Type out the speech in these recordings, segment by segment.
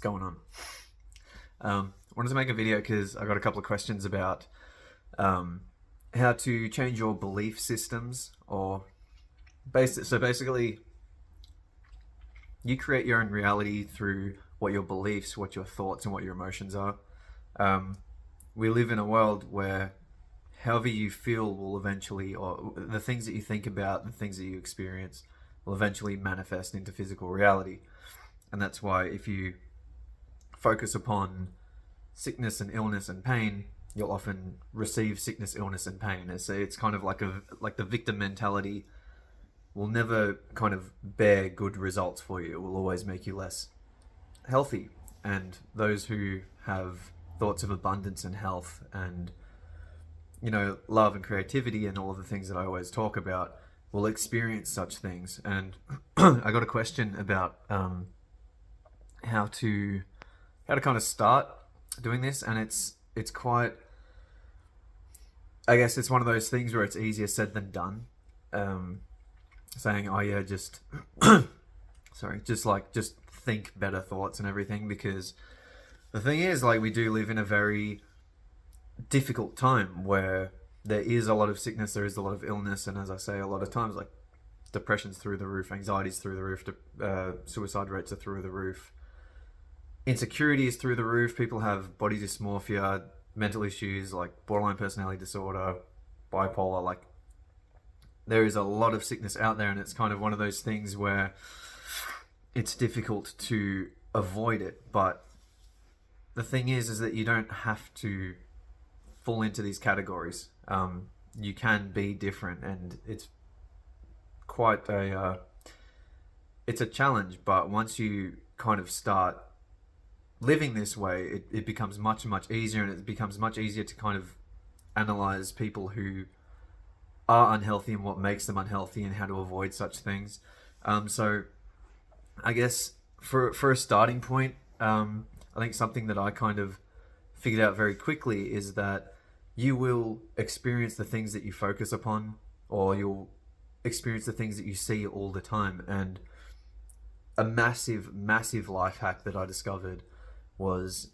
going on? I wanted to make a video because I got a couple of questions about how to change your belief systems, or basically, you create your own reality through what your beliefs, what your thoughts, and what your emotions are. Um, we live in a world where however you feel will eventually, or the things that you think about, the things that you experience, will eventually manifest into physical reality. And that's why if you focus upon sickness and illness and pain, you'll often receive sickness, illness, and pain. And so it's kind of like the victim mentality will never kind of bear good results for you. It will always make you less healthy. And those who have thoughts of abundance and health and love and creativity and all of the things that I always talk about will experience such things. And I got a question about how to kind of start doing this, and it's quite, I guess it's one of those things where it's easier said than done. Saying, oh yeah, just just think better thoughts and everything, because the thing is, like, we do live in a very difficult time where there is a lot of sickness, there is a lot of illness, and as I say a lot of times, like, depression's through the roof, anxiety's through the roof, suicide rates are through the roof, insecurity is through the roof, people have body dysmorphia, mental issues like borderline personality disorder, bipolar, like, there is a lot of sickness out there, and it's kind of one of those things where it's difficult to avoid it. But the thing is that you don't have to fall into these categories. You can be different, and it's quite it's a challenge. But once you kind of start living this way, it becomes much easier, and it becomes much easier to kind of analyze people who are unhealthy and what makes them unhealthy and how to avoid such things. So I guess for a starting point, I think something that I kind of figured out very quickly is that you will experience the things that you focus upon, or you'll experience the things that you see all the time. And a massive life hack that I discovered was,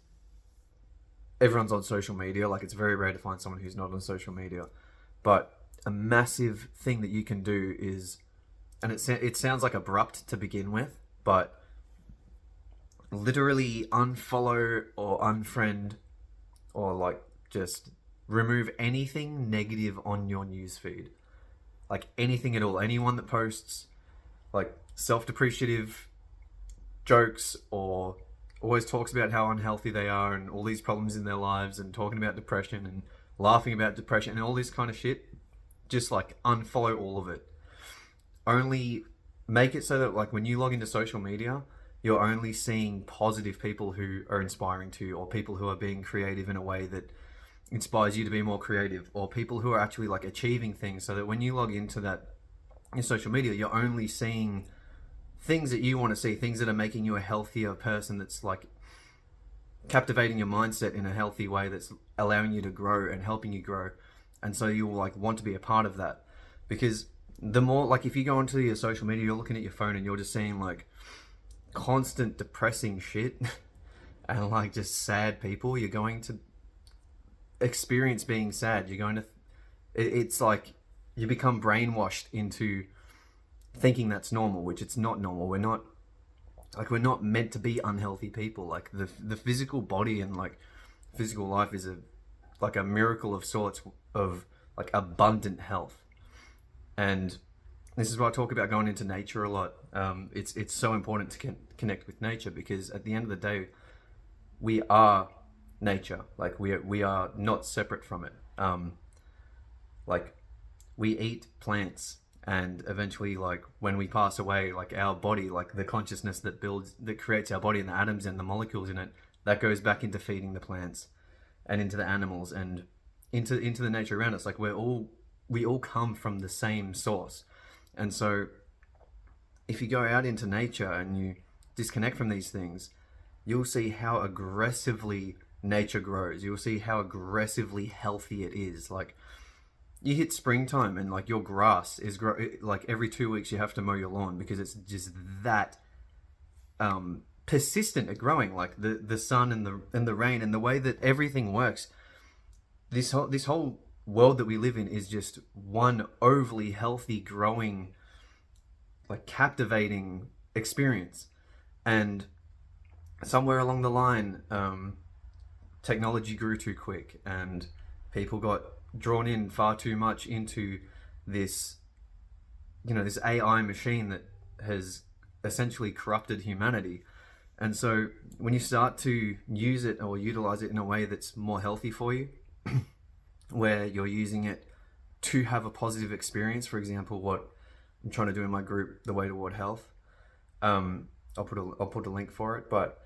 everyone's on social media. Like, it's very rare to find someone who's not on social media. But a massive thing that you can do is, and it sounds like abrupt to begin with, but literally unfollow or unfriend, or like just remove anything negative on your newsfeed. Like, anything at all. Anyone that posts like self-depreciative jokes, or always talks about how unhealthy they are and all these problems in their lives, and talking about depression and laughing about depression and all this kind of shit, just like unfollow all of it. Only make it so that, like, when you log into social media, you're only seeing positive people who are inspiring to you, or people who are being creative in a way that inspires you to be more creative, or people who are actually like achieving things, so that when you log into that in social media, you're only seeing things that you want to see, things that are making you a healthier person, that's like captivating your mindset in a healthy way, that's allowing you to grow and helping you grow. And so you'll like want to be a part of that, because the more, like, if you go onto your social media, you're looking at your phone and you're just seeing like constant depressing shit and like just sad people, you're going to experience being sad. You're going to, it's like you become brainwashed into thinking that's normal, which it's not normal. We're not meant to be unhealthy people. Like, the physical body and like physical life is a miracle of sorts, of like abundant health. And this is why I talk about going into nature a lot. It's so important to connect with nature, because at the end of the day, we are nature. Like, we are not separate from it. Like, we eat plants, and eventually, like, when we pass away, like, our body, like the consciousness that creates our body, and the atoms and the molecules in it, that goes back into feeding the plants and into the animals and into the nature around us. Like, we all come from the same source. And so if you go out into nature and you disconnect from these things, you'll see how aggressively nature grows. You'll see how aggressively healthy it is. Like, you hit springtime and like your grass is like every 2 weeks you have to mow your lawn, because it's just that persistent at growing, like the sun and the rain and the way that everything works. This whole world that we live in is just one overly healthy, growing, like captivating experience. And somewhere along the line, technology grew too quick, and people got drawn in far too much into this, this AI machine that has essentially corrupted humanity. And so when you start to use it or utilize it in a way that's more healthy for you, where you're using it to have a positive experience, for example, what I'm trying to do in my group, The Way Toward Health, I'll put a link for it, but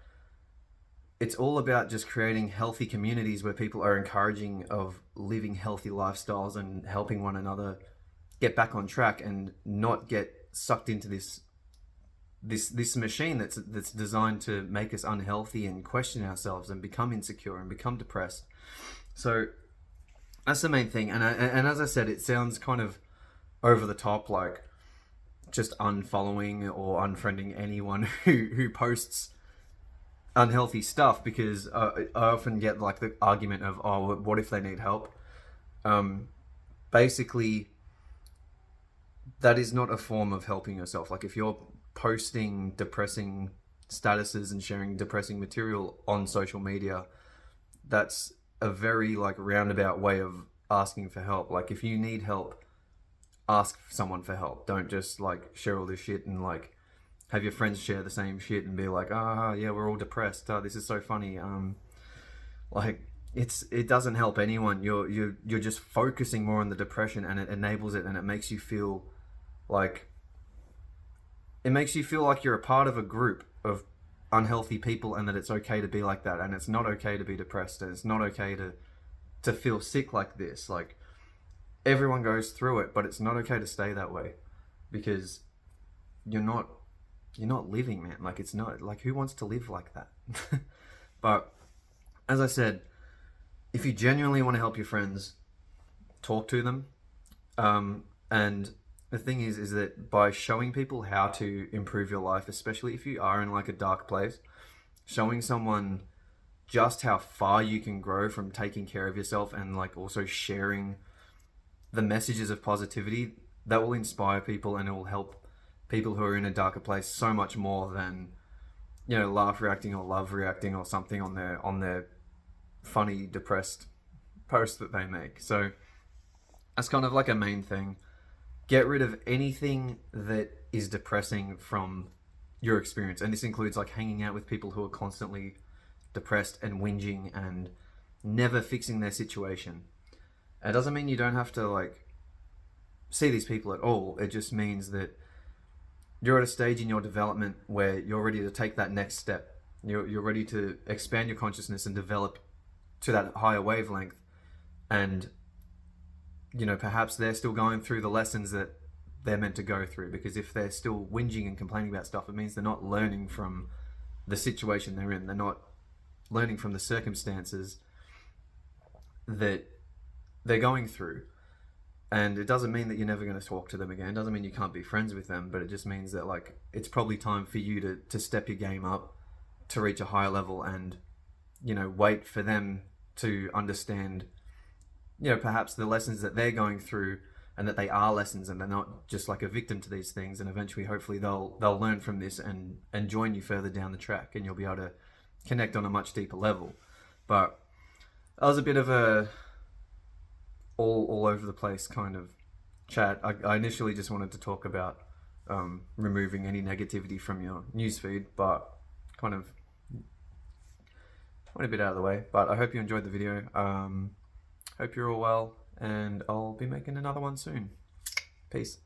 it's all about just creating healthy communities where people are encouraging of living healthy lifestyles and helping one another get back on track and not get sucked into this machine that's designed to make us unhealthy and question ourselves and become insecure and become depressed. So that's the main thing. And as I said, it sounds kind of over the top, like just unfollowing or unfriending anyone who posts unhealthy stuff, because I often get like the argument of, oh, what if they need help? Basically, that is not a form of helping yourself. Like if you're posting depressing statuses and sharing depressing material on social media, that's a very like roundabout way of asking for help. Like if you need help, ask someone for help. Don't just like share all this shit and like have your friends share the same shit and be like, yeah, we're all depressed. This is so funny. Like it doesn't help anyone. You're just focusing more on the depression, and it enables it, and it makes you feel like you're a part of a group of unhealthy people, and that it's okay to be like that, and it's not okay to be depressed, and it's not okay to feel sick like this. Like everyone goes through it, but it's not okay to stay that way, because you're not living, man. Like it's not like, who wants to live like that? But as I said, if you genuinely want to help your friends, talk to them. And the thing is that by showing people how to improve your life, especially if you are in like a dark place, showing someone just how far you can grow from taking care of yourself, and like also sharing the messages of positivity, that will inspire people, and it will help people who are in a darker place so much more than, laugh reacting or love reacting or something on their funny depressed post that they make. So that's kind of like a main thing. Get rid of anything that is depressing from your experience, and this includes like hanging out with people who are constantly depressed and whinging and never fixing their situation. It doesn't mean you don't have to like see these people at all. It just means that you're at a stage in your development where you're ready to take that next step. You're ready to expand your consciousness and develop to that higher wavelength. And, perhaps they're still going through the lessons that they're meant to go through. Because if they're still whinging and complaining about stuff, it means they're not learning from the situation they're in. They're not learning from the circumstances that they're going through. And it doesn't mean that you're never going to talk to them again. It doesn't mean you can't be friends with them, but it just means that like it's probably time for you to step your game up to reach a higher level, and wait for them to understand perhaps the lessons that they're going through, and that they are lessons and they're not just like a victim to these things. And eventually, hopefully, they'll learn from this and join you further down the track, and you'll be able to connect on a much deeper level. But that was a bit of a all over the place kind of chat. I initially just wanted to talk about removing any negativity from your newsfeed, but kind of went a bit out of the way. But I hope you enjoyed the video. Hope you're all well, and I'll be making another one soon. Peace.